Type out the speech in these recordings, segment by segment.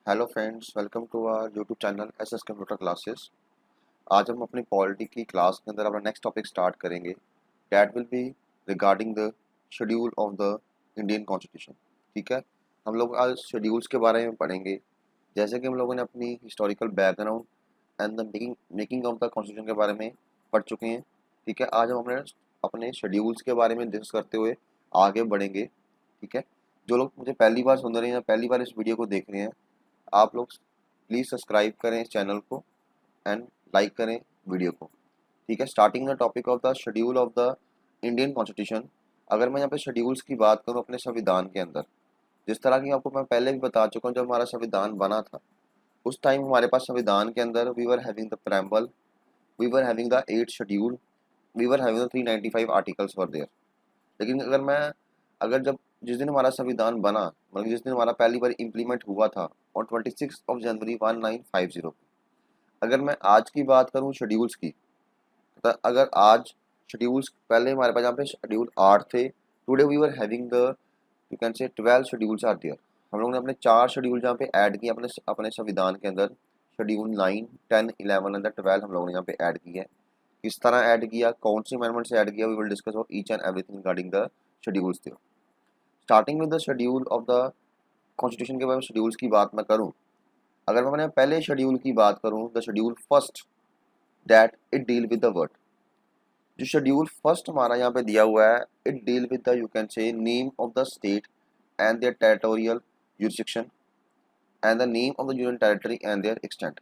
Hello friends, welcome to our YouTube channel SS computer classes. आज हम अपनी polity की क्लास के अंदर अपना नेक्स्ट टॉपिक स्टार्ट करेंगे। That will be regarding the schedule of the Indian constitution. ठीक है, हम लोग आज शेड्यूल्स के बारे में पढ़ेंगे। जैसे कि हम लोगों ने अपनी historical background and the making of the constitution के बारे में पढ़ चुके हैं। ठीक है, आज हम अपने शेड्यूल्स के बारे में डिस्कस करते हुए आगे बढ़ेंगे। ठीक है, जो लोग मुझे पहली बार सुन रहे हैं या पहली बार इस वीडियो को देख रहे हैं, आप लोग प्लीज़ सब्सक्राइब करें इस चैनल को एंड लाइक करें वीडियो को। ठीक है, starting the topic of the schedule of the Indian constitution. अगर मैं यहाँ पे शेड्यूल्स की बात करूँ अपने संविधान के अंदर, जिस तरह की आपको मैं पहले भी बता चुका हूँ, जब हमारा संविधान बना था उस टाइम हमारे पास संविधान के अंदर we were having the preamble, we were having the 8th schedule, we were having the 395 articles were there. लेकिन अगर जब जिस दिन हमारा संविधान बना, मतलब जिस दिन हमारा पहली बार इम्प्लीमेंट हुआ था ऑन 26 जनवरी 1950, अगर मैं आज की बात करूं शेड्यूल्स की, तो अगर आज शेड्यूल्स पहले हमारे पास यहाँ पे शेड्यूल 8 थे। Today we were having the you can say 12 schedules are there. हम लोगों ने अपने 4 शेड्यूल जहाँ पे ऐड किए अपने अपने संविधान के अंदर। शेड्यूल 9, 10, 11 एंड 12 हम लोगों ने यहाँ पे ऐड किया है। किस तरह ऐड किया, कौन सी अमेंडमेंट से ऐड किया, we will discuss of each and everything regarding the schedules. Starting with the schedule of the constitution के बारे में शेड्यूल्स की बात मैं करूं, अगर मैं अपने पहले शेड्यूल की बात करूं, the schedule first that it deal with the word. जो शेड्यूल फर्स्ट हमारा यहाँ पे दिया हुआ है, it deal with the you can say name of the state and their territorial jurisdiction and the name of the union territory and their extent.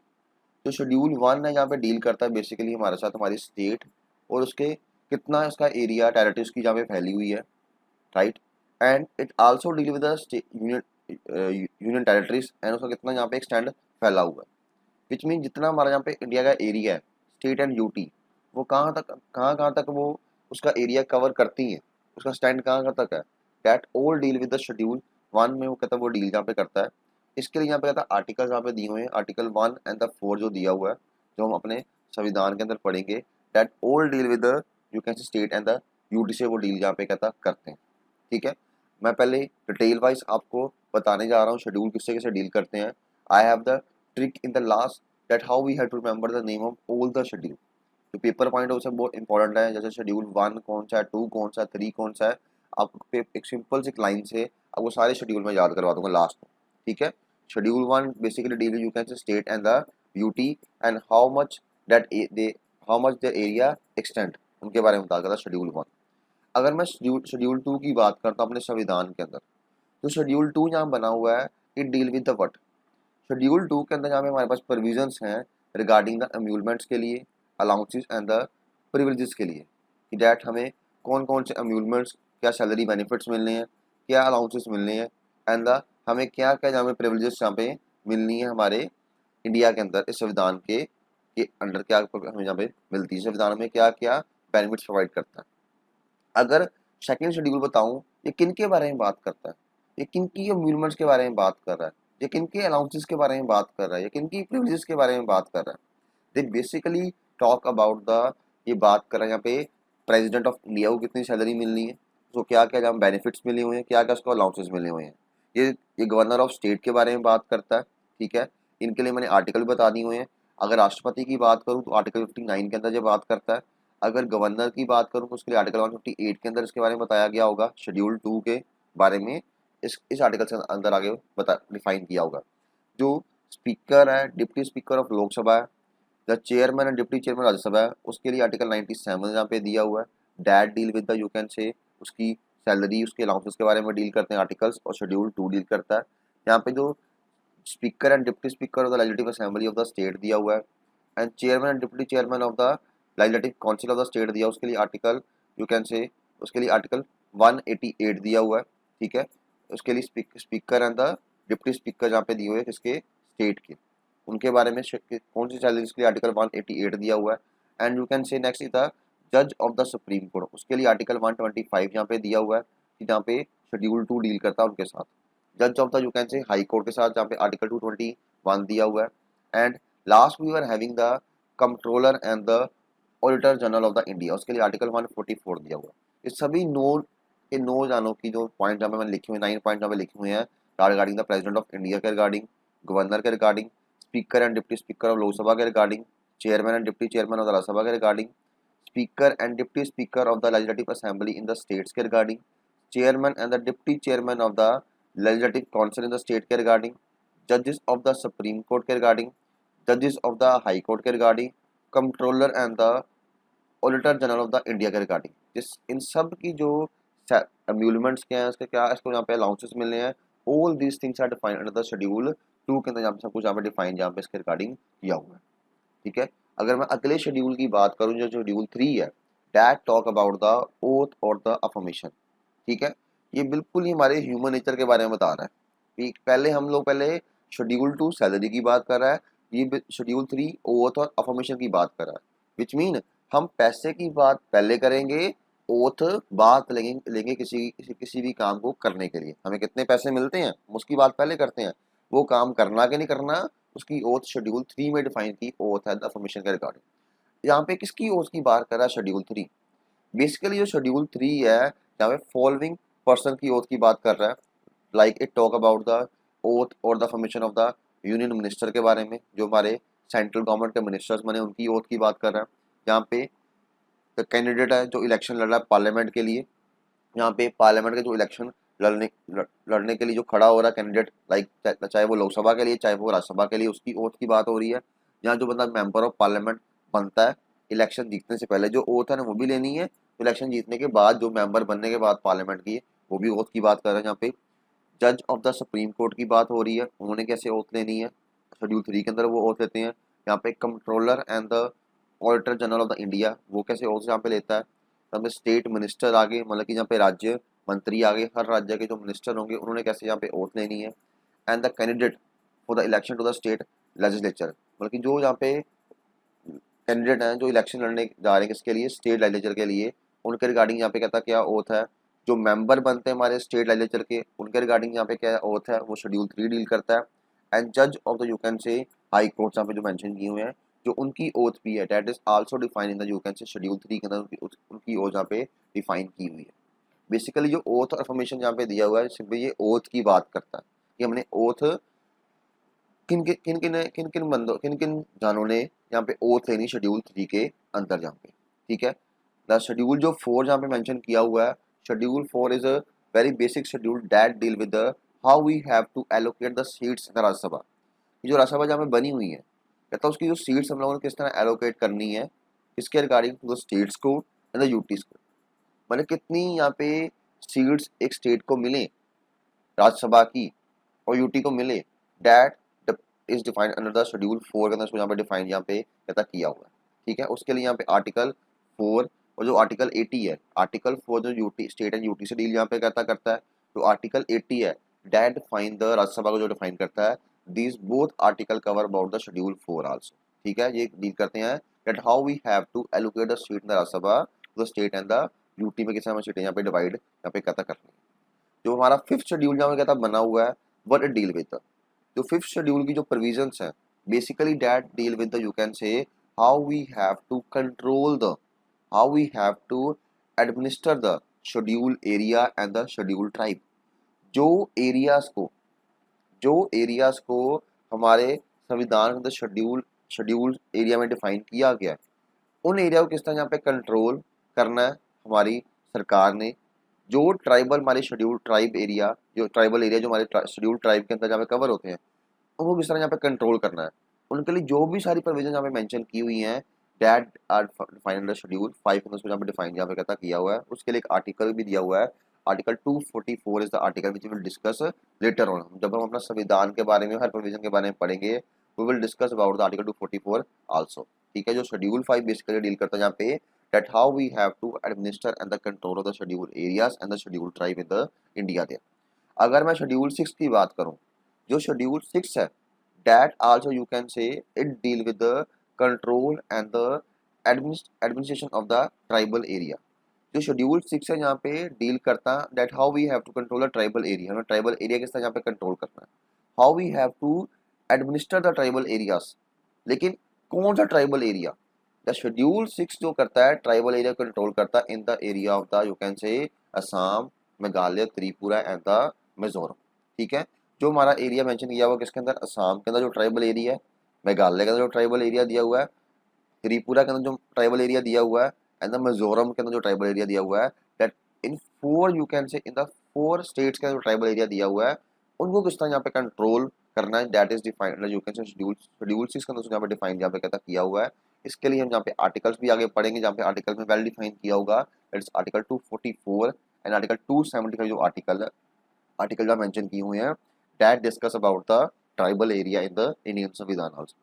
जो schedule 1 है यहाँ पे डील करता है बेसिकली हमारे साथ हमारी स्टेट और उसके कितना उसका एरिया टेरिटरी उसकी जहाँ पे फैली हुई है, right. And it also deal with the union territories and उसका कितना यहाँ पे एक्सटेंड फैला हुआ है। विच मीन जितना हमारा यहाँ पे इंडिया का एरिया है, स्टेट एंड यूटी, वो कहाँ तक वो उसका एरिया कवर करती है, उसका स्टैंड कहाँ तक है, that all deal with the schedule 1 में वो कहता है, वो डील यहाँ पे करता है। इसके लिए यहाँ पे कहता है आर्टिकल यहाँ पे दिए हुए हैं, आर्टिकल 1 एंड द 4 जो दिया हुआ है, जो हम अपने संविधान के अंदर पढ़ेंगे, that all deal with the you can से स्टेट एंड द यूटी से वो डील यहाँ पे कहता करते हैं। ठीक है, मैं पहले डिटेल वाइज आपको बताने जा रहा हूँ शेड्यूल किससे कैसे डील करते हैं। I have the trick in the last that how we have to remember the name of all the schedule. जो पेपर पॉइंट है उसे बहुत इंपॉर्टेंट है, जैसे शेड्यूल 1 कौन सा है, 2 कौन सा है, 3 कौन सा है, आपको एक सिंपल सी लाइन से आपको सारे शेड्यूल में याद करवा दूंगा लास्ट में। ठीक है, schedule 1 basically deal you can से state and the UT and how much the area extend, उनके बारे में बता था शेड्यूल 1। अगर मैं शेड्यूल 2 की बात करता हूँ अपने संविधान के अंदर, तो शेड्यूल 2 यहाँ बना हुआ है, it deal with the what. Schedule 2 के अंदर यहाँ पे हमारे पास प्रोविजंस हैं रिगार्डिंग द अम्यूलमेंट्स के लिए, अलाउंसेस एंड द प्रिविलेजेस के लिए, कि डैट हमें कौन कौन से अम्यूलमेंट्स, क्या सैलरी बेनिफिट्स मिलने हैं, क्या अलाउंसेस मिलने हैं, एंड द हमें क्या क्या यहाँ पे प्रिविलेजेस यहाँ पे मिलनी है हमारे इंडिया के अंदर, इस संविधान के अंडर क्या हमें यहाँ पे मिलती है, संविधान में क्या क्या बेनिफिट्स प्रोवाइड करता है। अगर सेकेंड शेड्यूल बताऊं, ये किन के बारे में बात करता है, ये किन की अम्यूलमेंट्स के बारे में बात कर रहा है, ये किन के अलाउंसेस के बारे में बात कर रहा है, ये किन की प्रिविलेजेस के बारे में बात कर रहा है। They basically talk about the, ये बात कर रहा है यहाँ पे प्रेसिडेंट ऑफ इंडिया को कितनी सैलरी मिलनी है, उसको क्या क्या जहाँ बेनिफिट्स मिले हुए हैं, क्या क्या उसको अलाउंसेस मिले हुए हैं। ये गवर्नर ऑफ स्टेट के बारे में बात करता है। ठीक है, इनके लिए मैंने आर्टिकल भी बता दिए हुए हैं। अगर राष्ट्रपति की बात करूँ तो आर्टिकल 59 के अंदर ये बात करता है। अगर गवर्नर की बात करूँ तो उसके लिए आर्टिकल 158 के अंदर इसके बारे में बताया गया होगा, शेड्यूल 2 के बारे में इस आर्टिकल से अंदर आगे बता डिफाइन किया होगा। जो स्पीकर है, डिप्टी स्पीकर ऑफ लोकसभा है, the chairman and deputy chairman Rajya Sabha है, उसके लिए आर्टिकल 97 यहाँ पे दिया हुआ है, that deal with the you can से उसकी सैलरी, उसके अलाउंसेस के बारे में डील करते हैं आर्टिकल्स, और शेड्यूल 2 डील करता है। यहाँ पे जो speaker and deputy speaker of the legislative assembly of the state दिया हुआ है, and chairman and deputy chairman of the legislative council of the state दिया, उसके लिए आर्टिकल यू कैन से उसके लिए आर्टिकल 188 दिया हुआ है। ठीक है, उसके लिए speaker and the deputy speaker जहाँ पे दिए हुए हैं किसके, स्टेट के, उनके बारे में कौन सी सैलरी, इसके लिए आर्टिकल 188 दिया हुआ है। एंड यू कैन से नेक्स्ट द जज ऑफ द सुप्रीम कोर्ट, उसके लिए आर्टिकल 125 यहाँ पे दिया हुआ है, कि जहाँ पे शेड्यूल 2 डील करता है उनके साथ। जज of the you can say high court के साथ जहाँ पे आर्टिकल 221 दिया हुआ है। And last we are having the controller and the auditor general of the India, उसके लिए आर्टिकल 144 दिया हुआ है। ये सभी नो जानों की जो पॉइंट जहाँ पे मैंने लिखे हुए 9 पॉइंट जहाँ पे लिखे हुए हैं regarding the president of India के रिगार्डिंग, गवर्नर के regarding, speaker and deputy speaker of Lok Sabha के regarding, chairman and deputy chairman of the Rajya Sabha के regarding, speaker and deputy speaker of the legislative assembly in the states के regarding, chairman and the deputy chairman of the legislative council in the state के regarding, जजेस of the supreme court के regarding, जजेस of the high court के regarding, controller and the auditor general of the India के regarding. जिस इन सब की जो एम्यूलमेंट्स क्या है, इसके क्या इसको यहाँ पे अलाउंसेस मिलने हैं, all these things are defined under the schedule 2 के अंदर, यहाँ पे सब कुछ यहाँ पे डिफाइन यहाँ पे इसके रिगार्डिंग किया हुआ है। ठीक है, अगर मैं अगले शेड्यूल की बात करूँ जो शेड्यूल 3 है, that talk about the oath और द अफर्मेशन। ठीक है, ये बिल्कुल ही हमारे ह्यूमन नेचर के बारे में बता रहा है कि पहले हम लोग पहले शेड्यूल 2 सैलरी की बात कर रहा है, ये शेड्यूल 3 ओथ और अफर्मेशन की बात कर रहा है, विच मीन हम पैसे की बात पहले करेंगे, ओथ बात लेंगे किसी भी काम को करने के लिए। हमें कितने पैसे मिलते हैं उसकी बात पहले करते हैं, वो काम करना कि नहीं करना उसकी ओथ शेड्यूल 3 में डिफाइन की ओथ है द अफर्मेशन के रिगार्डिंग। यहाँ पे किसकी ओथ की बात कर रहा है शेड्यूल 3? बेसिकली जो शेड्यूल 3 है यहाँ पे फॉलोइंग पर्सन की ओथ की बात कर रहा है, like it talk about the oath और the affirmation of the union minister के बारे में, जो हमारे सेंट्रल गवर्नमेंट के मिनिस्टर्स बने उनकी ओथ की बात कर रहा है। यहाँ पे कैंडिडेट है जो इलेक्शन लड़ रहा है पार्लियामेंट के लिए, यहाँ पे पार्लियामेंट के जो इलेक्शन लड़ने के लिए जो खड़ा हो रहा है कैंडिडेट, लाइक चाहे वो लोकसभा के लिए चाहे वो राज्यसभा के लिए, उसकी ओथ की बात हो रही है। यहाँ जो बंदा मेंबर ऑफ पार्लियामेंट बनता है इलेक्शन जीतने से पहले, जो ओथ है ना वो भी लेनी है, इलेक्शन जीतने के बाद जो मेंबर बनने के बाद पार्लियामेंट की वो भी ओथ की बात कर रहे हैं। यहाँ पे जज ऑफ द सुप्रीम कोर्ट की बात हो रही है, उन्होंने कैसे ओथ लेनी है, शेड्यूल 3 के अंदर वो ओथ लेते हैं। यहाँ पे controller and the auditor general of the India वो कैसे ओथ यहाँ पे लेता है। यहाँ पे स्टेट मिनिस्टर आगे, मतलब कि यहाँ पे राज्य मंत्री आगे, हर राज्य के जो मिनिस्टर होंगे उन्होंने कैसे यहाँ पे ओथ लेनी है। And the candidate for the election to the state legislature, मतलब कि जो यहाँ पे कैंडिडेट हैं जो इलेक्शन लड़ने जा रहे हैं किसके लिए, स्टेट लेजिस्लेचर के लिए, उनके रिगार्डिंग यहाँ पे कहता क्या ओथ है। जो मेंबर बनते हैं हमारे स्टेट लेजिस्लेचर के उनके रिगार्डिंग यहाँ पे क्या ओथ है, वो शेड्यूल 3 डील करता है। एंड जज of the you can say high court यहाँ पे जो मेंशन किए हुए हैं, जो उनकी ओथ भी है that is also define in the you can से शेड्यूल 3 के अंदर उनकी ओथ यहाँ पे डिफाइन की हुई है। बेसिकली जो ओथ और अफर्मेशन यहाँ पे दिया हुआ है सिंपली ये ओथ की बात करता है कि हमने ओथ किन किन जानों ने यहाँ पे ओथ लेनी शेड्यूल 3 के अंदर यहाँ पे। ठीक है, द शेड्यूल जो 4 जहाँ पे मेंशन किया हुआ है, schedule 4 is a very basic schedule that deal with the how we have to allocate the seats in the Rajya Sabha. ये जो राज्यसभा जहाँ पे बनी हुई है, कहता है उसकी जो सीट्स हम लोगों ने किस तरह एलोकेट करनी है, इसके रिगार्डिंग टू द स्टेट्स को एंड द यूटीज को, मतलब कितनी यहाँ पे सीट्स एक स्टेट को मिले राज्यसभा की और यूटी को मिले, that is defined under the schedule 4 के अंदर यहाँ पे डिफाइन यहाँ पे कहता किया हुआ है। ठीक है, उसके लिए यहाँ पे आर्टिकल 4 और जो आर्टिकल 80 है, आर्टिकल 4 जो यूटी स्टेट एंड यूटी से डील यहाँ पे करता है, जो आर्टिकल 80 है दैट डिफाइन द राज्यसभा को जो डिफाइन करता है, these both article cover about the schedule 4 also. ठीक है, ये डील करते हैं that how we have to allocate the seat in the Rajya Sabha the state and the UT में किस तरह सीटें यहाँ पे डिवाइड यहाँ पे कहता करनी है। जो हमारा 5th शेड्यूल जहाँ पे कहता बना हुआ है व्हाट इट डील विद, जो 5th शेड्यूल की जो प्रोविजंस हैं basically that deal with the you can say how we have to control the, how we have to administer the schedule area and the schedule tribe. जो areas को हमारे संविधान के अंदर शेड्यूल एरिया में डिफाइन किया गया है, उन एरिया को किस तरह यहाँ पे कंट्रोल करना है हमारी सरकार ने। जो ट्राइबल हमारे शेड्यूल ट्राइब एरिया, जो ट्राइबल एरिया जो हमारे शेड्यूल ट्राइब के अंदर जहाँ पे कवर होते हैं, उनको किस तरह यहाँ पे कंट्रोल करना है, उनके लिए जो भी सारी प्रोविजन यहाँ पे मेंशन की हुई हैं that are defined under schedule 5 के अंदर यहाँ पे डिफाइन यहाँ पे कहता किया हुआ है। उसके लिए एक आर्टिकल भी दिया हुआ है, article 244 is the article which will discuss later on. जब हम अपना संविधान के बारे में हर प्रोविजन के बारे में पढ़ेंगे we will discuss about the article 244 also. ठीक है, जो शेड्यूल 5 बेसिकली डील करता है यहाँ पे that how we have to administer and the control of the scheduled areas and the scheduled tribe in the India there। अगर मैं schedule 6 की बात करूं, जो शेड्यूल 6 है that also you can say it deal with the control and the administration of the tribal area। जो schedule 6 है यहाँ पे डील करता that how we have to control the tribal area, हमें ट्राइबल एरिया किस तरह यहाँ पे कंट्रोल करना है, how we have to administer the tribal areas। लेकिन कौन सा ट्राइबल एरिया, द शेड्यूल 6 जो करता है ट्राइबल एरिया कंट्रोल करता है इन the area of the you can say Assam, Meghalaya, Tripura and the Mizoram. ठीक है, जो हमारा एरिया मेंशन किया हुआ किसके अंदर, असम के अंदर जो ट्राइबल एरिया है, मेघालय के अंदर जो ट्राइबल एरिया दिया हुआ है, त्रिपुरा के अंदर जो ट्राइबल एरिया दिया हुआ है, एंड द मिजोरम के अंदर जो ट्राइबल एरिया दिया हुआ है, that in four you can से इन द फोर स्टेट्स के अंदर जो ट्राइबल एरिया दिया हुआ है उनको किस तरह यहाँ पे कंट्रोल करना है, that is defined you can से शेड्यूल 6 के अंदर यहाँ पे डिफाइन यहाँ पे कहता किया हुआ है। इसके लिए हम यहाँ पे आर्टिकल्स भी आगे पढ़ेंगे, जहाँ पे आर्टिकल में वेल डिफाइन किया होगा, that is article 244 and article 275 जो आर्टिकल जो मेंशन किए हुए हैं, that discuss about the tribal area in the Indian संविधान आल्सो।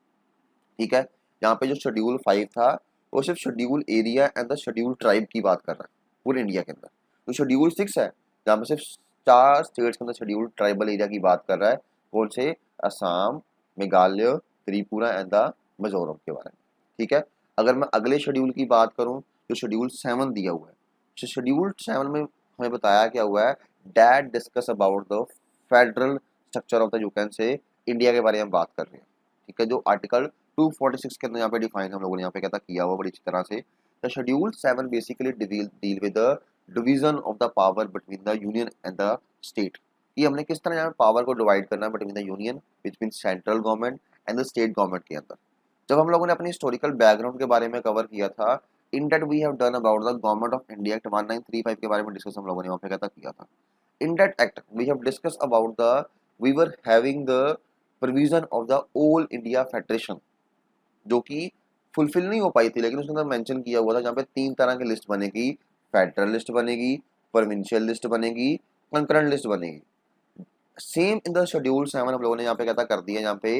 ठीक है, यहाँ पे जो शेड्यूल 5 था वो सिर्फ schedule area and the schedule tribe की बात कर रहा है पूरे इंडिया के अंदर। तो शेड्यूल 6 है जहाँ पे सिर्फ 4 स्टेट्स के अंदर शेड्यूल ट्राइबल एरिया की बात कर रहा है, कौन से, असम, मेघालय, त्रिपुरा एंड द मिजोरम के बारे में। ठीक है, अगर मैं अगले शेड्यूल की बात करूँ जो शेड्यूल 7 दिया हुआ है, शेड्यूल 7 में हमें बताया क्या हुआ है, that discuss about the federal structure of the you can से इंडिया के बारे में बात कर रहे हैं। ठीक है, जो आर्टिकल 246 के अंदर यहाँ पे डिफाइन हम लोगों ने यहाँ पे कहता किया हुआ बड़ी अच्छी तरह से। The schedule 7 basically deal with the division of the power between the union and the state, कि हमने किस तरह यहाँ पावर को डिवाइड करना है between the union between central government and the state government के अंदर। जब हम लोगों ने अपनी हिस्टोरिकल बैकग्राउंड के बारे में कवर किया था, in that we have done about the government of India act 1935 के बारे में डिस्कस हम लोगों ने वहाँ पे कहता किया था। In that act, we have discussed about we were having the provision of the All India Federation, जो कि फुलफिल नहीं हो पाई थी, लेकिन उसके अंदर मेंशन किया हुआ था जहाँ पे 3 तरह की लिस्ट बनेगी, फेडरल लिस्ट बनेगी, प्रोविंशियल लिस्ट बनेगी, कंकरेंट लिस्ट बनेगी। सेम इन द शेड्यूल 7 हम लोगों ने यहाँ पे कहता कर दिया, यहाँ पे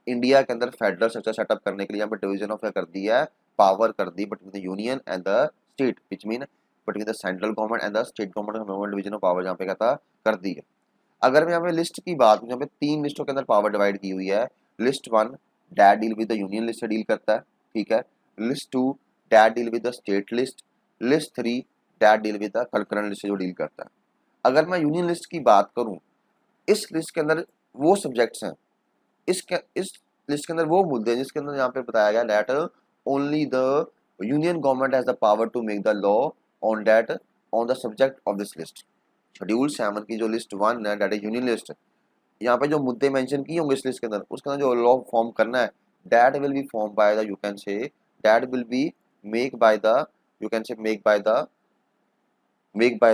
इंडिया के अंदर फेडरल स्ट्रक्चर सेटअप करने के लिए यहाँ पे डिवीजन ऑफ कर दिया है, पावर कर दी between the union and the state, which mean between the central government and the state government division of power यहाँ पे कहता कर दी है। अगर मैं यहाँ पे लिस्ट की बात करूँ, यहाँ पे 3 लिस्टों के अंदर पावर डिवाइड की हुई है। List 1 that deal with the union list से डील करता है, ठीक है। List 2 that deal with the state list. List 3 that deal with the concurrent list से जो डील करता है। अगर मैं यूनियन लिस्ट की बात करूँ, इस लिस्ट के अंदर वो सब्जेक्ट्स हैं, इस लिस्ट के अंदर वो मुद्दे हैं जिसके अंदर यहाँ पे बताया गया that only the union government has the power to make the law on that on the subject of this list. Schedule 7 की जो लिस्ट 1 है दैट इज यूनियन लिस्ट, यहाँ पे जो मुद्दे मेंशन किए होंगे इस लिस्ट के अंदर, उसके अंदर जो लॉ फॉर्म करना है that will B form by the you can say that will be make by the you can से make by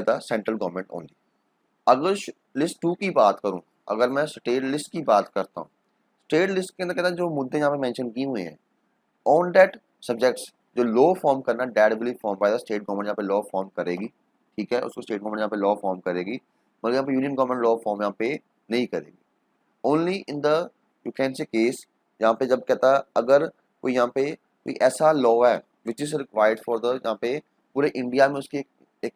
the central government only. अगर लिस्ट 2 की बात करूं, अगर मैं स्टेट लिस्ट की बात करता हूं, स्टेट लिस्ट के अंदर कहता है जो मुद्दे यहाँ पे मेंशन किए हुए हैं ऑन दैट सब्जेक्ट्स जो लॉ फॉर्म करना that will B form by the state government, यहाँ पे लॉ फॉर्म करेगी, ठीक है, उसको स्टेट गवर्नमेंट यहाँ पे लॉ फॉर्म करेगी, मगर यहाँ पे यूनियन गवर्नमेंट लॉ फॉर्म यहाँ पे नहीं करेगी। Only in the you can से केस, यहाँ पे जब कहता है अगर कोई यहाँ पे कोई ऐसा लॉ है which is required for the, यहाँ पे पूरे इंडिया में उसकी एक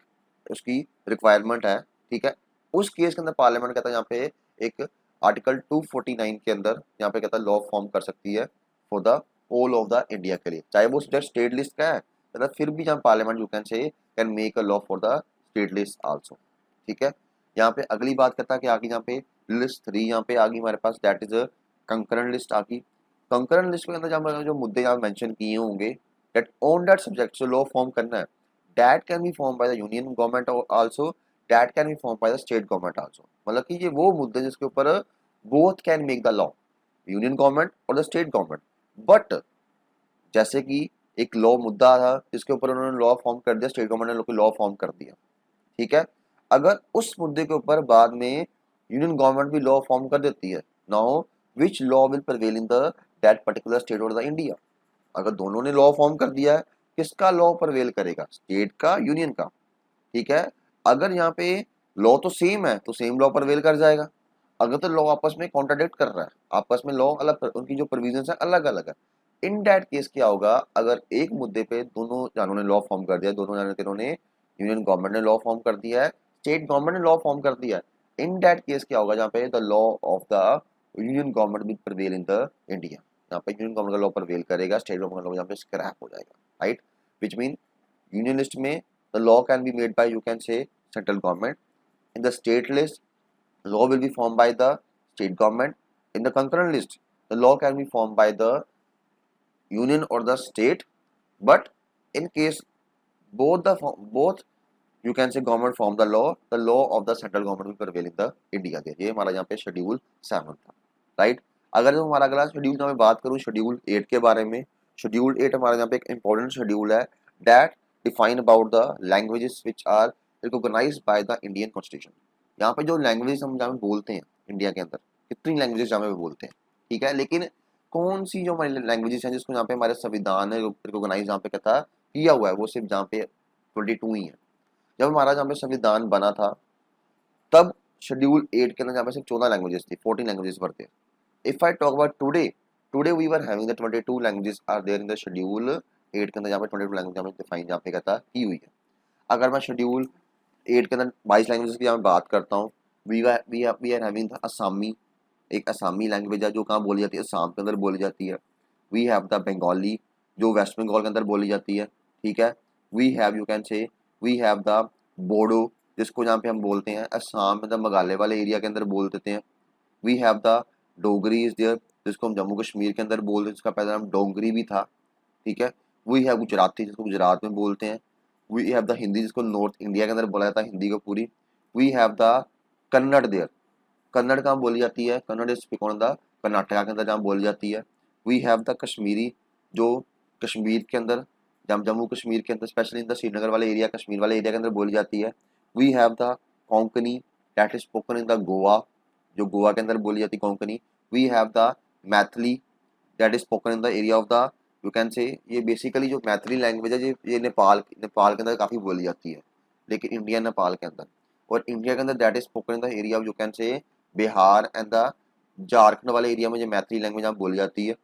उसकी रिक्वायरमेंट है, ठीक है, उस केस के अंदर पार्लियामेंट कहता है यहाँ पे एक आर्टिकल 249 के अंदर यहाँ पे कहता है लॉ फॉर्म कर सकती है for the whole of the India के लिए, चाहे वो स्टेट लिस्ट का है तो फिर भी यहाँ पार्लियामेंट यू कैन से can make a law for the state list also, ठीक है। यहाँ पे अगली बात करता है कि आगे यहाँ पे लिस्ट 3 यहाँ पे आ गई हमारे पास, that is a concurrent list आ गई। कंकरेंट लिस्ट के अंदर जहाँ जो मुद्दे यहाँ मेंशन किए होंगे दैट ऑन दैट सब्जेक्ट से लॉ फॉर्म करना है, that can be form by the union government also, that can be form by the state government also. मतलब कि ये वो मुद्दे जिसके ऊपर both can make the law, union government और द स्टेट गवर्नमेंट। बट जैसे कि एक लॉ मुद्दा था जिसके ऊपर उन्होंने लॉ फॉर्म कर दिया, स्टेट गवर्नमेंट ने लॉ फॉर्म कर दिया, ठीक है। अगर उस मुद्दे के ऊपर बाद में यूनियन गवर्नमेंट भी लॉ फॉर्म कर देती है, now which law will prevail in the that particular state और द इंडिया। अगर दोनों ने लॉ फॉर्म कर दिया है, किसका लॉ प्रिवेल करेगा, स्टेट का, यूनियन का, ठीक है। अगर यहाँ पे लॉ तो सेम है तो सेम लॉ प्रिवेल कर जाएगा, अगर तो लॉ आपस में कॉन्ट्राडिक्ट कर रहा है, आपस में लॉ अलग, उनकी जो प्रोविजंस है अलग अलग है, इन दैट केस क्या होगा, अगर एक मुद्दे पे दोनों जानों ने लॉ फॉर्म कर दिया, दोनों जानों तीनों ने, यूनियन गवर्नमेंट ने लॉ फॉर्म कर दिया है, स्टेट गवर्नमेंट ने लॉ फॉर्म कर दिया है, इन दैट केस क्या होगा, जहाँ पे the law of the union government will prevail in the India, यहाँ पे यूनियन गवर्नमेंट का लॉ प्रिवेल करेगा, स्टेट गवर्नमेंट का लॉ यहाँ पे स्क्रैप हो जाएगा, right. Which mean union list में the law can be made by you can say central government, in the state list law will be formed by the state government, in the concurrent list the law can be formed by the union or the state, but in case both you can say government form the law of the central government will prevail in the India there. ये हमारा यहाँ पे schedule 7 था, right. अगर जो हमारा अगला schedule में बात करूँ शेड्यूल 8 के बारे में, शेड्यूल 8 हमारा यहाँ पे एक इंपॉर्टेंट शेड्यूल है that define about the languages which are recognised by the Indian constitution. यहाँ पे जो लैंग्वेजेस हम जहाँ पे बोलते हैं इंडिया के अंदर, कितनी लैंग्वेजेस जहाँ पे बोलते हैं, ठीक है, लेकिन कौन सी जो हमारी लैंग्वेजेस हैं जिसको यहाँ पे हमारे संविधान ने रिकॉग्नाइज यहाँ पे कहता किया हुआ है, वो सिर्फ जहाँ पे 22 ही है। जब हमारा जहाँ पे संविधान बना था तब शेड्यूल 8 के अंदर जहाँ पे सिर्फ 14 लैंग्वेजेस थी, 14 लैंग्वेजेस वर थे। If I talk about today we were having the 22 languages are there in the schedule 8 के अंदर, जहाँ पे 22 लैंग्वेज जहाँ पे डिफाइन जहाँ पे कहता की हुई है। अगर मैं शेड्यूल 8 के अंदर 22 लैंग्वेजेस की यहाँ बात करता हूँ, वी आर हैविंग द असामी, एक असामी लैंग्वेज है जो कहाँ बोली जाती है, असम के अंदर बोली जाती है। वी हैव द बंगाली जो वेस्ट बंगाल के अंदर बोली जाती है, ठीक है। We have you can say we have the Bodo जिसको यहाँ पे हम बोलते हैं असम मतलब मेघालय वाले एरिया के अंदर बोल देते हैं। We have the Dogri is there जिसको हम जम्मू कश्मीर के अंदर बोलते हैं, जिसका पहला नाम डोंगरी भी था, ठीक है। वी हैव गुजराती जिसको गुजरात में बोलते हैं। वी हैव द हिंदी जिसको नॉर्थ इंडिया के अंदर बोला जाता है हिंदी को पूरी। We have the Kannada there, Kannada कहाँ बोली जाती है, Kannada is speak on the Karnataka के अंदर जहाँ बोली जाती है। वी हैव द कश्मीरी जो कश्मीर के अंदर जम्मू कश्मीर के अंदर स्पेशली इन द श्रीनगर वाले एरिया कश्मीर वाले एरिया के अंदर बोली जाती है। We have the Konkani that is spoken in the Goa जो गोवा के अंदर बोली जाती है Konkani. We have the Maithili that is spoken in the area of the you can say ये बेसिकली जो मैथिली लैंग्वेज है ये नेपाल के अंदर काफ़ी बोली जाती है, लेकिन इंडिया नेपाल के अंदर, और इंडिया के अंदर that is spoken in the area of you can से बिहार एंड द झारखंड वाले एरिया में जो मैथिली लैंग्वेज यहाँ बोली जाती है।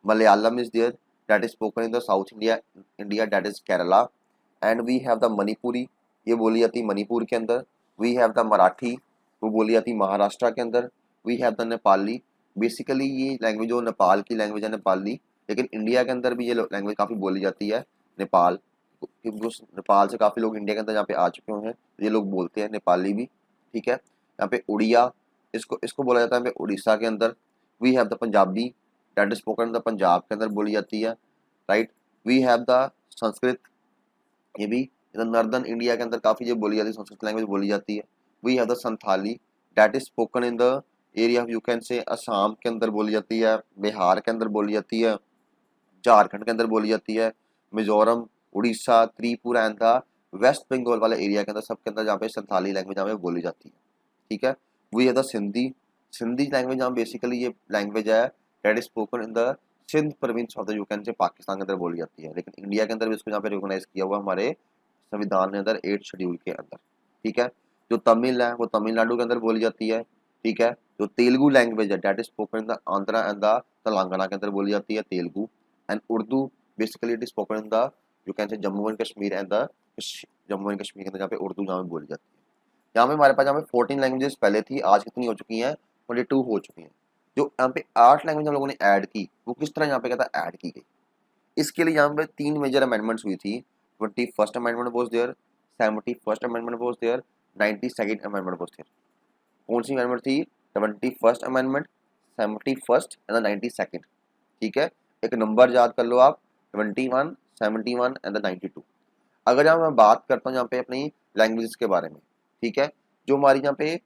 Malayalam is there that is spoken in the south India that is Kerala. And we have the Manipuri ये बोली जाती है मणिपुर के अंदर। वी हैव द मराठी वो बोली जाती है महाराष्ट्र के अंदर। We have the Nepali basically ये लैंग्वेज जो नेपाल की लैंग्वेज है नेपाली, लेकिन इंडिया के अंदर भी ये लैंग्वेज काफ़ी बोली जाती है नेपाल, क्योंकि उस नेपाल से काफ़ी लोग इंडिया के अंदर यहाँ पे आ चुके हुए हैं, ये लोग बोलते हैं नेपाली भी, ठीक है। यहाँ पे उड़िया इसको इसको बोला जाता है यहाँ पे उड़ीसा के अंदर। We have the Punjabi that is spoken the Punjab के अंदर बोली जाती है, right. We have the Sanskrit ये भी नॉर्दर्न इंडिया के अंदर काफ़ी जो बोली जाती है संस्कृत लैंग्वेज बोली जाती है। We have the Santhali that is spoken in the area of you can say Assam के अंदर बोली जाती है, बिहार के अंदर बोली जाती है, झारखंड के अंदर बोली जाती है, Mizoram Orissa Tripura and the west Bengal वाले एरिया के अंदर सबके अंदर जहाँ पे संथाली लैंग्वेज जहाँ पे बोली जाती है, ठीक है। वी है द सिंधी लैंग्वेज जहाँ बेसिकली ये लैंग्वेज है that is spoken in the Sindh province of the you can say Pakistan के अंदर बोली जाती है, लेकिन इंडिया के अंदर भी इसको यहाँ पे रिकॉग्नाइज किया हुआ हमारे संविधान के अंदर 8 शेड्यूल के अंदर, ठीक है। जो तमिल है वो तमिलनाडु के अंदर बोली जाती है, ठीक है। जो तेलुगु लैंग्वेज है that is spoken in the Andhra and the Telangana के अंदर बोली जाती है Telugu. And Urdu basically it is spoken in the you can से Jammu and Kashmir and the Jammu and Kashmir के अंदर जहाँ पे उर्दू जहाँ पे बोली जाती है। यहाँ पे हमारे पास यहाँ पे 14 लैंग्वेजेस पहले थी, आज कितनी हो चुकी हैं 22 हो चुकी हैं। जो यहाँ पे 8 लैंग्वेज हम लोगों ने ऐड की वो किस तरह यहाँ पे कहता है ऐड की गई, इसके लिए यहाँ पे 3 मेजर अमेंडमेंट्स हुई थी। 21st amendment was there, 71st amendment was there, 92nd amendment was there. कौन सी अमेंडमेंट थी? 21st amendment, 71st and the 92nd, ठीक है। एक नंबर याद कर लो आप 21, 71 एंड द 92। अगर यहाँ मैं बात करता हूँ यहाँ पे अपनी लैंग्वेजेस के बारे में, ठीक है, जो हमारी यहाँ पे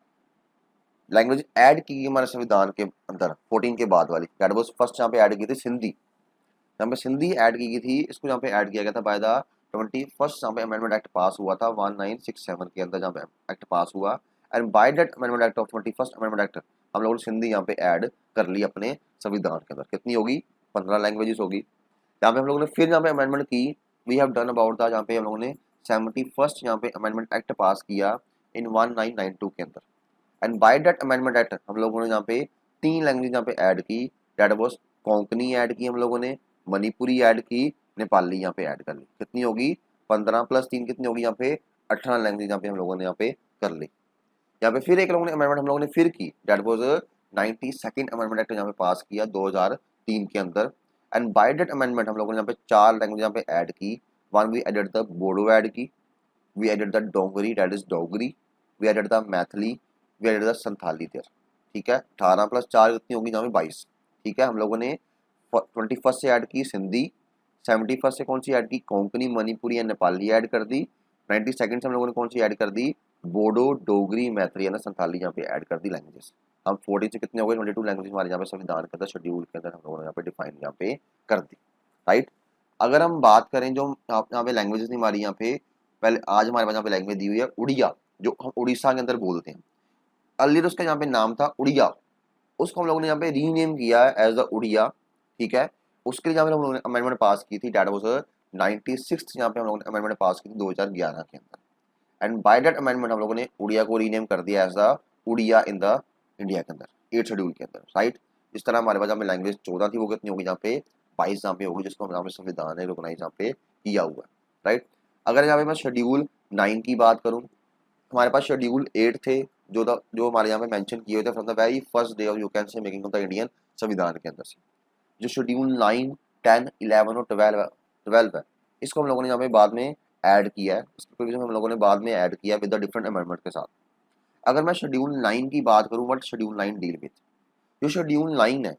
लैंग्वेज ऐड की गई हमारे संविधान के अंदर 14 के बाद वाली दैट वाज फर्स्ट यहाँ पे ऐड की थी सिंधी। यहाँ पे सिंधी ऐड की गई थी, इसको यहाँ पे ऐड किया गया था बाय द 21st यहाँ पे अमेंडमेंट एक्ट पास हुआ था 1967 के अंदर जहाँ पे एक्ट पास हुआ। And bye that amendment act of 21st amendment act हम लोगों ने सिंधी यहाँ पे ऐड कर ली अपने संविधान के अंदर। कितनी होगी? 15 लैंग्वेजेस होगी। यहाँ पे हम लोगों ने फिर यहाँ पे अमेंडमेंट की, we have done about the, यहाँ पे हम लोगों ने 71st यहाँ पे अमेंडमेंट एक्ट पास किया इन 1992 के अंदर। And bye that amendment act हम लोगों ने यहाँ पे 3 लैंग्वेज यहाँ पे ऐड की, दैट वाज कोंकणी ऐड की हम लोगों ने, मणिपुरी ऐड की, नेपाली यहाँ पे ऐड कर ली। कितनी होगी? 15 + 3 कितनी होगी? यहाँ पे 18 लैंग्वेज यहाँ पे हम लोगों ने यहाँ पे कर ली। यहाँ पे फिर एक लोगों ने अमेंडमेंट हम लोगों ने फिर की, that was 92nd amendment act यहाँ पे पास किया 2003 के अंदर। एंड बाय दैट अमेंडमेंट हम लोगों ने यहाँ पे 4 लैंग्वेज यहाँ पे ऐड की। One we added the Bodo add की, we added the Dongri that is Dogri, we added the Maithili, we added the Santhali there, ठीक है। 18 + 4 कितनी होगी? यहाँ पे 22, ठीक है। हम लोगों ने 21st से ऐड की सिंधी, 71st से कौन सी ऐड की? कोंकणी, मणिपुरी या नेपाली ऐड कर दी। 92nd से हम लोगों ने कौन सी ऐड कर दी, बोडो, डोगरी, मैत्री या संथाली यहाँ पे ऐड कर दी लैंग्वेजेस। हम 14 से कितने हो गए, 22 लैंग्वेज हमारे यहाँ पे संविधान के अंदर शेड्यूल के अंदर हम लोगों ने यहाँ पे डिफाइन यहाँ पे कर दी, राइट। अगर हम बात करें जो यहाँ पे लैंग्वेजेस हमारी यहाँ पे, पहले आज हमारे पास यहाँ पे लैंग्वेज दी हुई है उड़िया, जो हम उड़ीसा के अंदर बोलते हैं। अर्लियर उसका यहाँ पे नाम था उड़िया, उसको हम लोगों ने यहाँ पे रीनेम किया है एज द उड़िया, ठीक है। उसके लिए यहाँ पे हम लोगों ने अमेंडमेंट पास की थी, डेट वाज 96 यहाँ पे हम लोगों ने अमेंडमेंट पास की थी 2011 के अंदर। एंड बाय दैट अमेंडमेंट हम लोगों ने उड़िया को रीनेम कर दिया as the Oriya in the India के अंदर 8 शेड्यूल के अंदर, राइट। इस तरह हमारे पास यहाँ पे लैंग्वेज 14 थी, वो कितनी होगी यहाँ पे 22 यहाँ पे होगी, जिसको हम यहाँ पे संविधान ने रिकॉग्नाइज यहाँ पे किया हुआ है, राइट। अगर यहाँ पे मैं शेड्यूल 9 की बात करूँ, हमारे पास शेड्यूल 8 थे जो हमारे यहाँ पे मेंशन किए हुए थे from the very first day of you can से मेकिंग ऑफ द इंडियन संविधान के अंदर से। जो शेड्यूल 9, 10, 11 और 12 है, इसको हम लोगों ने यहाँ पे बाद में ऐड किया है, इसके प्रोविजन हम लोगों ने बाद में ऐड किया विद द डिफरेंट अमेंडमेंट के साथ। अगर मैं शेड्यूल 9 की बात करूँ, व्हाट शेड्यूल 9 डील विद, जो शेड्यूल 9 है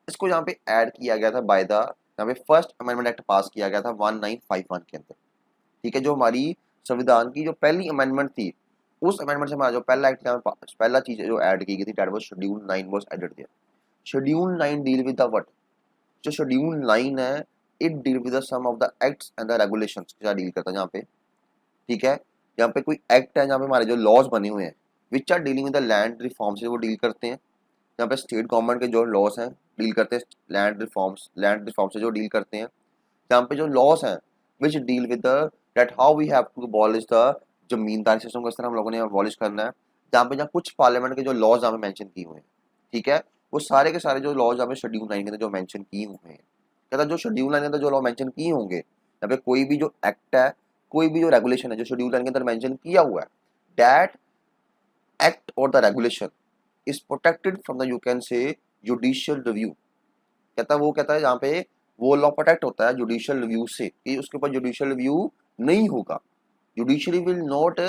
इसको यहाँ पे ऐड किया गया था बाय द, यहाँ पे फर्स्ट अमेंडमेंट एक्ट पास किया गया था 1951 के अंदर, ठीक है। जो हमारी संविधान की जो पहली अमेंडमेंट थी, उस अमेंडमेंट से हमारा जो पहला एक्ट पहला चीज जो ऐड की गई थी, that was schedule 9 was added there. Schedule 9 deal with the what, जो शेड्यूल 9 है it deal with the some of the acts and the regulations के साथ डील करता है यहाँ पे, ठीक है। यहाँ पे कोई एक्ट है, जहाँ पे हमारे जो लॉज बने हुए हैं which are dealing with the land reform से वो डील करते हैं। यहाँ पे स्टेट गवर्नमेंट के जो लॉज हैं डील करते हैं लैंड रिफॉर्म से जो डील करते हैं। यहाँ पे जो लॉज हैं which deal with the that how we have to abolish the zamindari system को, इस तरह हम लोगों ने अबॉलिश करना है। जहाँ कुछ पार्लियामेंट के जो लॉज यहाँ पे मेंशन किए हुए हैं, ठीक है, वो सारे के सारे जो लॉज यहाँ पे शेड्यूल 9 के अंदर जो मेंशन किए हुए हैं, कहता जो शेड्यूल 9 के अंदर जो लॉ मेंशन किए होंगे, यहाँ पे कोई भी जो एक्ट है, कोई भी जो रेगुलेशन है जो शेड्यूल 9 के अंदर मेंशन किया हुआ है, दैट एक्ट और the regulation is protected from the you can से जुडिशियल रिव्यू। कहता है यहाँ पे वो लॉ प्रोटेक्ट होता है जुडिशियल रिव्यू से, कि उसके ऊपर जुडिशियल रिव्यू नहीं होगा। Judiciary will not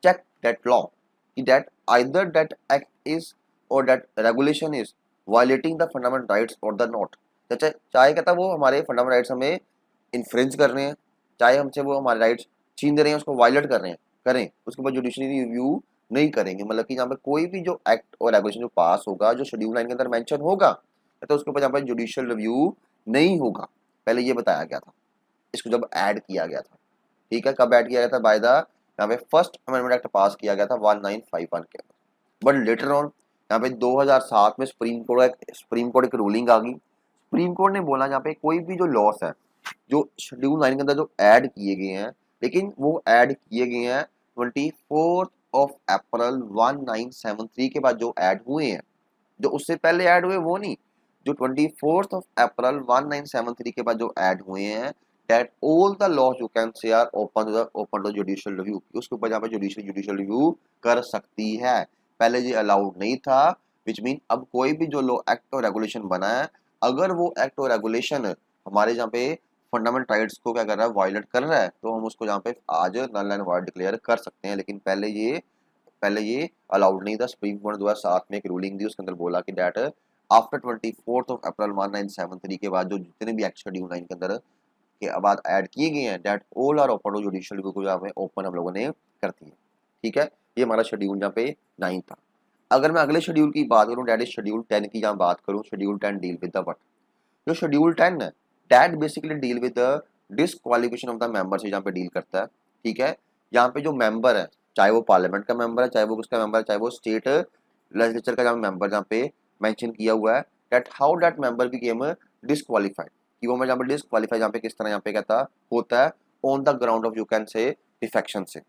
check that law कि that either that act is और that regulation is violating the fundamental rights और द नॉट। चाहे कहता वो हमारे फंडामेंटल राइट्स हमें इन्फ्रिंज कर रहे हैं, चाहे हमसे वो हमारे राइट्स छीन दे रहे हैं, उसको वायलेट कर रहे हैं, करें, उसके ऊपर जुडिशरी रिव्यू नहीं करेंगे। मतलब कि यहाँ पे कोई भी जो एक्ट और रेगुलेशन जो पास होगा, जो शेड्यूल 9 के अंदर मेंशन होगा, तो उसके ऊपर यहाँ पे जुडिशियल रिव्यू नहीं होगा। पहले ये बताया गया था, इसको जब ऐड किया गया था, ठीक है। कब ऐड किया गया था, बाय द यहाँ पे फर्स्ट अमेंडमेंट एक्ट पास किया गया था 1951 के अंदर। बट लेटर ऑन यहाँ पे 2007 में सुप्रीम कोर्ट एक रूलिंग आ गई। सुप्रीम कोर्ट ने बोला यहाँ पे कोई भी जो लॉस है जो शेड्यूल 9 के अंदर जो ऐड किए गए हैं, लेकिन वो ऐड किए गए हैं 24 अप्रैल 1973 के बाद जो ऐड हुए हैं, जो उससे पहले ऐड हुए वो नहीं, जो 24 अप्रैल 1973 के बाद जो ऐड हुए हैं, that all the laws you can say are open to judicial review, उसके ऊपर यहाँ पे जुडिशियल रिव्यू कर सकती है। पहले ये अलाउड नहीं था, विच मीन अब कोई भी जो लॉ एक्ट और रेगुलेशन बना है, अगर वो एक्ट और रेगुलेशन हमारे यहाँ पे फंडामेंटल राइट्स को क्या कर रहा है, वायलेट कर रहा है, तो हम उसको यहाँ पे आज नल एंड वॉइड डिक्लेयर कर सकते हैं। लेकिन पहले ये अलाउड नहीं था। सुप्रीम कोर्ट 2007 में एक रूलिंग दी, उसके अंदर बोला कि दैट आफ्टर 24 अप्रैल 1973 के बाद जो जितने भी एक्ट शेड्यूल 9 के अंदर के बाद ऐड किए गए हैं, that all are open to judicial review को यहाँ पे ओपन हम लोगों ने कर दी है, ठीक है। ये हमारा शेड्यूल यहाँ पे 9 था। अगर मैं अगले शेड्यूल की बात करूँ, दैट इज शेड्यूल 10 की यहाँ बात करूँ, schedule 10 deal with the what, जो शेड्यूल 10 है that basically deal with the disqualification of the member से यहाँ पे डील करता है, ठीक है। यहाँ पे जो मेंबर है, चाहे वो पार्लियामेंट का मेंबर है, चाहे वो किसका मेंबर है, चाहे वो स्टेट लेजिस्लेचर का जहाँ मेंबर यहाँ पे मेंशन किया हुआ है, that how that member became disqualified, कि वो मैं यहाँ पे डिसक्वालीफाई यहाँ पे किस तरह यहाँ पे कहता होता है, on the ground of you can say defection से,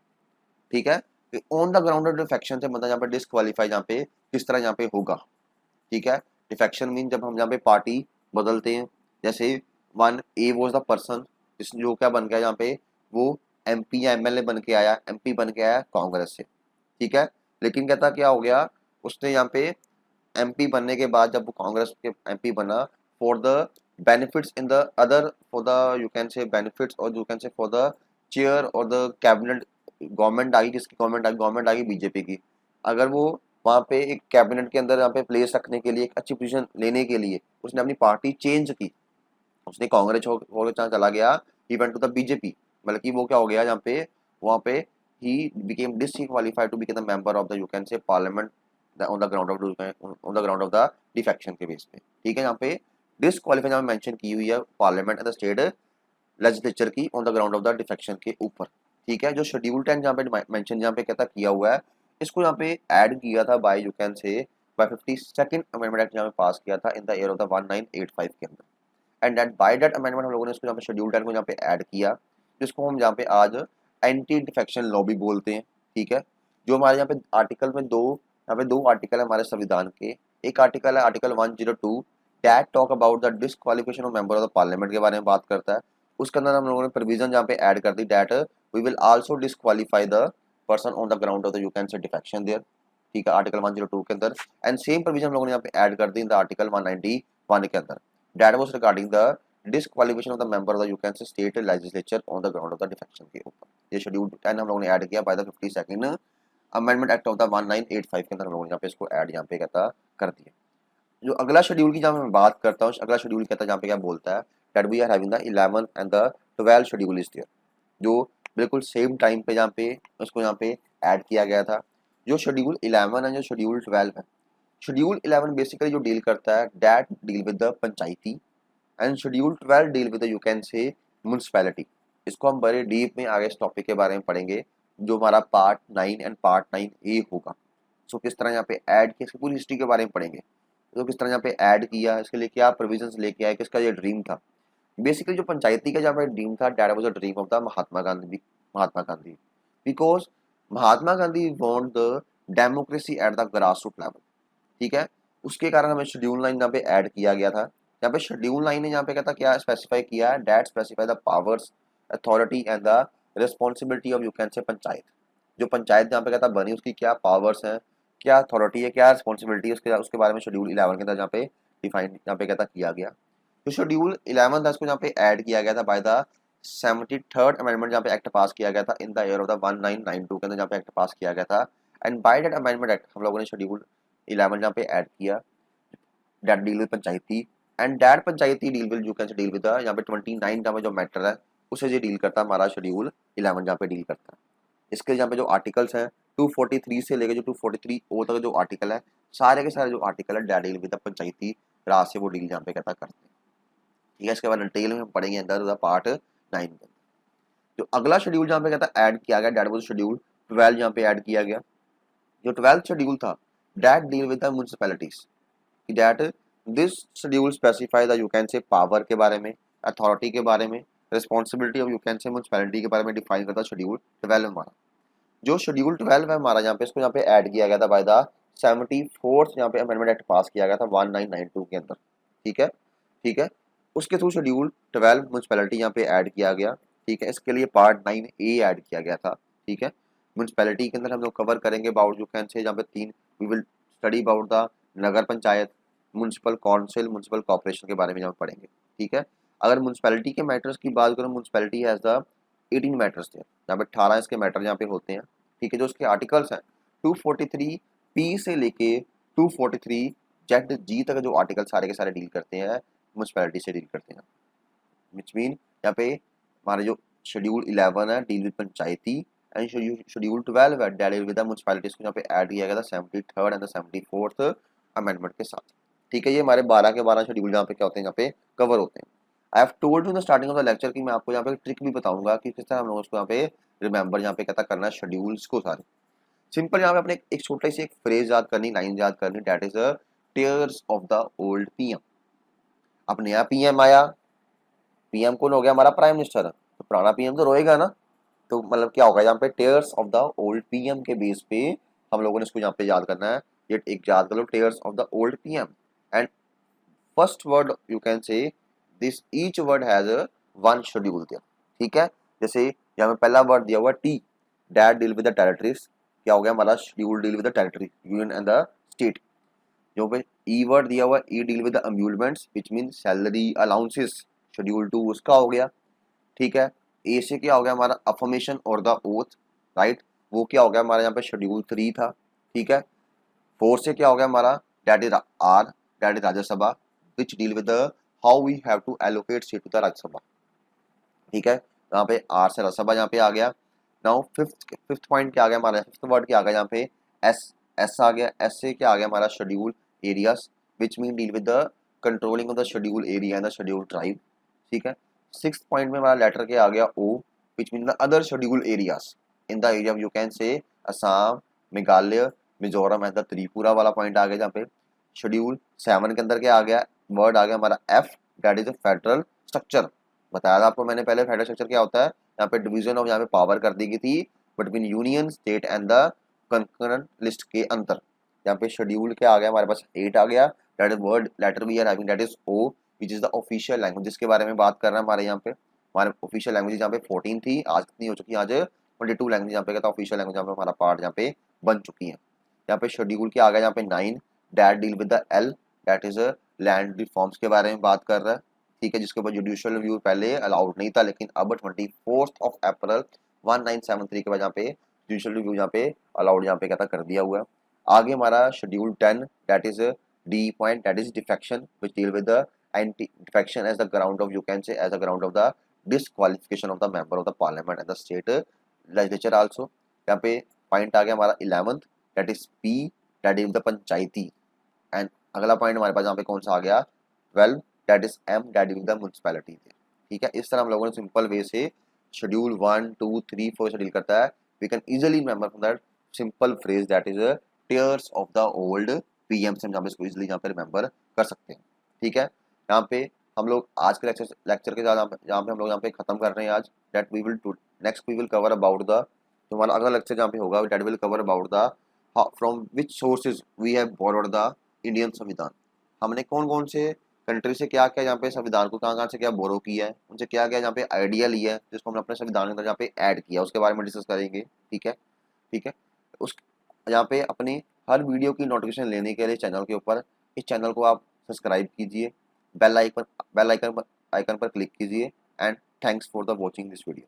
ठीक है। On the ground of defection से मतलब यहाँ पे डिसक्वालीफाई यहाँ पे किस तरह यहाँ पे होगा, ठीक है। डिफेक्शन मीन जब हम यहाँ पे पार्टी बदलते हैं, जैसे one A was the person जो क्या बन गया यहाँ पे, वो एमपी या एमएलए बन के आया, एमपी बन के आया कांग्रेस से, ठीक है। लेकिन कहता क्या हो गया, उसने यहाँ पे एमपी बनने के बाद जब वो कांग्रेस के एमपी बना, for the benefits in the other, for the you can say benefits or you can say for the chair or the cabinet, government आ गई, किसकी गवर्नमेंट आ गई बीजेपी की। अगर वो वहाँ पे एक कैबिनेट के अंदर यहाँ पे प्लेस रखने के लिए, एक अच्छी पोजीशन लेने के लिए उसने अपनी पार्टी चेंज की, उसने कांग्रेस हो चला गया, he went to the BJP, मतलब कि वो क्या हो गया यहाँ पे, वहाँ पे he became disqualified to become a member of the you can say parliament on the ground of the defection के बेस पे, ठीक है। यहाँ पे डिसक्वालीफाई यहाँ मेंशन की हुई है parliament and the state legislature की on the ground of the defection के ऊपर, ठीक है। जो शेड्यूल 10 जहाँ पे मेंशन यहाँ पे कहता किया हुआ है, इसको यहाँ पे ऐड किया था by you can say by 52nd amendment act यहाँ पे पास किया था in the year of the 1985 के अंदर, and that by that amendment हम लोगों ने इसको यहाँ पे शेड्यूल 10 को यहाँ पे ऐड किया, जिसको हम यहाँ पे आज एंटी डिफेक्शन लॉ भी बोलते हैं, ठीक है। जो हमारे यहाँ पे आर्टिकल में यहाँ पे दो आर्टिकल है हमारे संविधान के। एक आर्टिकल है article 102 that talk about the disqualification of member of the parliament के बारे में बात करता है। उसके अंदर हम लोगों ने प्रोविजन जहाँ पे ऐड कर दी that we will also disqualify the person on the ground of the you can say defection there, ठीक है, आर्टिकल 102 के अंदर। एंड सेम प्रोविजन हम लोगों ने यहाँ पे ऐड कर दी इन द आर्टिकल 191 के अंदर that was regarding the disqualification of the member of the you can से state legislature on the ground of the defection के ऊपर। ये शेड्यूल 10 हम लोगों ने ऐड किया by the 52nd amendment act of the 1985 के अंदर हम लोगों ने यहाँ पे इसको ऐड यहाँ पे कहता कर दिया। जो अगला शेड्यूल की जहाँ मैं बात करता हूँ, अगला शेड्यूल कहता है जहाँ पे क्या बोलता है that we are having the 11 and the 12 schedule is there, जो बिल्कुल सेम टाइम पे जहाँ पे उसको यहाँ पे ऐड किया गया था। जो शेड्यूल 11 है जो शेड्यूल 12 है, शेड्यूल 11 बेसिकली जो डील करता है that deal with the panchayati and schedule 12 deal with the you can से म्यूनसिपैलिटी। इसको हम बड़े डीप में आगे इस टॉपिक के बारे में पढ़ेंगे, जो हमारा पार्ट 9 एंड पार्ट 9A होगा। सो किस तरह यहाँ पे ऐड किया, इसकी पूरी हिस्ट्री के बारे में पढ़ेंगे, तो किस तरह यहाँ पे ऐड किया, इसके लिए क्या प्रोविजंस लेके आए, किसका ये ड्रीम था। बेसिकली जो पंचायती का जहाँ पे ड्रीम था that was a dream of the Mahatma Gandhi because Mahatma Gandhi want the democracy at the grass root level, ठीक है। उसके कारण हमें शेड्यूल 9 यहाँ पे ऐड किया गया था। यहाँ पे शेड्यूल 9 ने यहाँ पे कहता क्या स्पेसिफाई किया है that specify the powers authority and the responsibility of you can से पंचायत। जो पंचायत जहाँ पे कहता बनी उसकी क्या पावर्स हैं, क्या अथॉरिटी है, क्या रिस्पॉन्सिबिलिटी है, उसके बारे में शेड्यूल 11 के अंदर यहाँ पे डिफाइन यहाँ पे कहता किया गया। तो शेड्यूल 11 था इसको यहाँ पे ऐड किया गया था बाय द 73rd अमेंडमेंट जहाँ पे एक्ट पास किया गया था in the year of the 1992 के अंदर जहाँ पे एक्ट पास किया गया था। And bye that amendment act हम लोगों ने शेड्यूल 11 जहाँ पे ऐड किया that deal with Panchayati and that Panchayati deal will you can deal with यहाँ पे 29 जहाँ पे जो मैटर है उसे ये डील करता है हमारा शेड्यूल 11 जहाँ पे डील करता है। इसके यहाँ पे जो आर्टिकल्स हैं 243 से लेकर जो 243 तक जो आर्टिकल है, सारे के सारे जो आर्टिकल है दैट डील विद द पंचायती राज से वो डील यहाँ पे कहता करते हैं, ठीक है। इसके बाद डिटेल में हम पढ़ेंगे अंदर पार्ट 9 में। जो अगला शेड्यूल जहाँ पे कहता ऐड किया गया दैट वाज शेड्यूल 12 जहाँ पे ऐड किया गया। जो 12th शेड्यूल था that deal with the municipalities, that this schedule specify the you can से पावर के बारे में, अथॉरिटी के बारे में, रिस्पॉन्सिबिलिटी ऑफ यू कैन से म्युनिसिपैलिटी के बारे में डिफाइन करता शेड्यूल 12 हमारा। जो शेड्यूल 12 है हमारा यहाँ पे इसको यहाँ पे ऐड किया गया था बाय द 74th यहाँ पे अमेंडमेंट एक्ट पास किया गया था 1992 के अंदर, ठीक है, ठीक है। उसके थ्रू शेड्यूल 12 म्यूनसिपैलिटी यहाँ पे ऐड किया गया, ठीक है। इसके लिए पार्ट 9A ऐड किया गया था, ठीक है। म्यूनसिपैलिटी के अंदर हम लोग कवर करेंगे अबाउट यू कैन से जहाँ पे 3 we will study about the nagar panchayat, municipal council, municipal corporation के बारे में जहाँ पढ़ेंगे, ठीक है। अगर म्यूनसिपैलिटी के मैटर्स की बात करें म्यूनसिपैलिटी हैज द 18 मैटर्स थे, यहाँ पे 18 इसके मैटर यहाँ पे होते हैं, ठीक है। जो उसके आर्टिकल्स हैं 243P से लेके 243ZG तक जो आर्टिकल सारे के सारे डील करते हैं म्यूनसिपैलिटी से डील करते हैं, विच मीन यहाँ पे हमारे जो शेड्यूल 11 है deal with Panchayati and schedule 12 है डील विद म्यूनसिपैलिटीज को यहाँ पे ऐड किया गया था 73rd and the 74th amendment के साथ, ठीक है। ये हमारे 12 के 12 शेड्यूल यहाँ पे क्या होते हैं, यहाँ पे कवर होते हैं। I have told you in the starting of the lecture कि मैं आपको यहाँ पे ट्रिक भी बताऊंगा कि किस तरह हम लोग उसको यहाँ पे रिमेंबर यहाँ पे कहता करना है शेड्यूल्स को सारे। सिंपल यहाँ पे अपने एक छोटी सी एक फ्रेज याद करनी, लाइन याद करनी, that is tears of the old PM. अब नया पीएम आया, पीएम कौन हो गया हमारा प्राइम मिनिस्टर, तो पुराना पीएम तो रोएगा ना, तो मतलब क्या होगा यहाँ पे tears of the old PM के बेस पे हम लोगों ने इसको यहाँ पे याद करना है। ये एक याद कर लो tiers of the old PM and first word you can say this each word has one schedule दिया, ठीक है। जैसे यहाँ पे पहला वर्ड दिया हुआ T that deal with the territories, क्या हो गया हमारा schedule deal with the territory union and the state. जो पे ई वर्ड दिया हुआ E deal with the amusements which mean salary allowances, schedule 2 उसका हो गया, ठीक है। ए से क्या हो गया हमारा अफर्मेशन और द ओथ, राइट, वो क्या हो गया हमारा यहाँ पे शेड्यूल 3 था, ठीक है। 4 से क्या हो गया हमारा that is are that is Rajya Sabha which deal with how we have to allocate seat to the Rajya Sabha, ठीक है। यहाँ पे आर से राज्यसभा यहाँ पे आ गया। नाउ फिफ्थ पॉइंट क्या आ गया हमारा, फिफ्थ वर्ड क्या आ गया यहाँ पे, एस आ गया। एस से क्या आ गया हमारा, schedule areas, which mean deal with the controlling of the schedule area and the schedule tribe. ठीक है। सिक्स पॉइंट में हमारा लेटर क्या आ गया, oh, which mean the other schedule areas in the area you can say Assam, Meghalaya, Mizoram and the Tripura वाला point आ गया जहाँ पे। शेड्यूल 7 के अंदर क्या आ गया, वर्ड आ गया हमारा F, that is a federal structure. बताया था आपको मैंने पहले फेडरल स्ट्रक्चर क्या होता है, यहाँ पे डिवीजन ऑफ यहाँ पे पावर कर दी गई थी between union state and the concurrent list के अंतर। यहाँ पे शेड्यूल क्या आ गया हमारे पास, 8 आ गया, that is word letter we are having that is O, which is the official language, जिसके बारे में बात कर रहे हैं हमारे यहाँ पे। हमारे ऑफिशियल लैंग्वेज यहाँ पे 14 थी, आज कितनी हो चुकी है, आज 22 लैंग्वेज यहाँ पे कहता है ऑफिशियल लैंग्वेज यहाँ पे हमारा पार्ट यहाँ पे बन चुकी है। यहाँ पे शेड्यूल क्या आ गया यहाँ पे 9, that deal with the L, that is land reforms के बारे में बात कर रहा है। ठीक है, जिसके ऊपर जुडिशियल रिव्यू पहले अलाउड नहीं था, लेकिन अब 24 अप्रैल 1973 के बाद यहाँ पे जुडिशियल रिव्यू यहाँ पे अलाउड यहाँ पे कहता कर दिया हुआ है। आगे हमारा schedule 10, that is D point, that is defection, which deal with the anti defection as the ground of, you can say as the ground of the disqualification of the member of the parliament and the state legislature also. यहाँ पे point आ गया हमारा 11th, that is P, that is the panchayati. And अगला point हमारे पास यहाँ पे कौन सा आ गया, 12, that is M, that is the municipality. ठीक है, इस तरह हम लोगों ने सिंपल वे से शेड्यूल 1 2 3 4 से डील करता है। We can easily remember from that simple phrase that is tears of the old PM से हम यहाँ पे इसको इजीली यहाँ पे रिमेंबर कर सकते हैं। ठीक है, यहाँ पे हम लोग आज के लेक्चर के साथ जहाँ पे हम लोग यहाँ पे खत्म कर रहे हैं आज, that we will next we will cover about the, तो हमारा अगला लेक्चर जहाँ पे होगा that will cover about the from which sources we have borrowed the Indian संविधान। हमने कौन कौन से कंट्री से क्या क्या यहाँ पे संविधान को कहाँ कहाँ से क्या बोरो किया है, उनसे क्या क्या यहाँ पे आइडिया लिया है, जिसको हमने अपने संविधान के अंदर यहाँ पे ऐड किया, उसके बारे में डिस्कस करेंगे। ठीक है, ठीक है। उस यहाँ पे अपनी हर वीडियो की नोटिफिकेशन लेने के लिए चैनल के ऊपर, इस चैनल को आप सब्सक्राइब कीजिए, बेल आइकन पर क्लिक कीजिए। And thanks for the watching this video.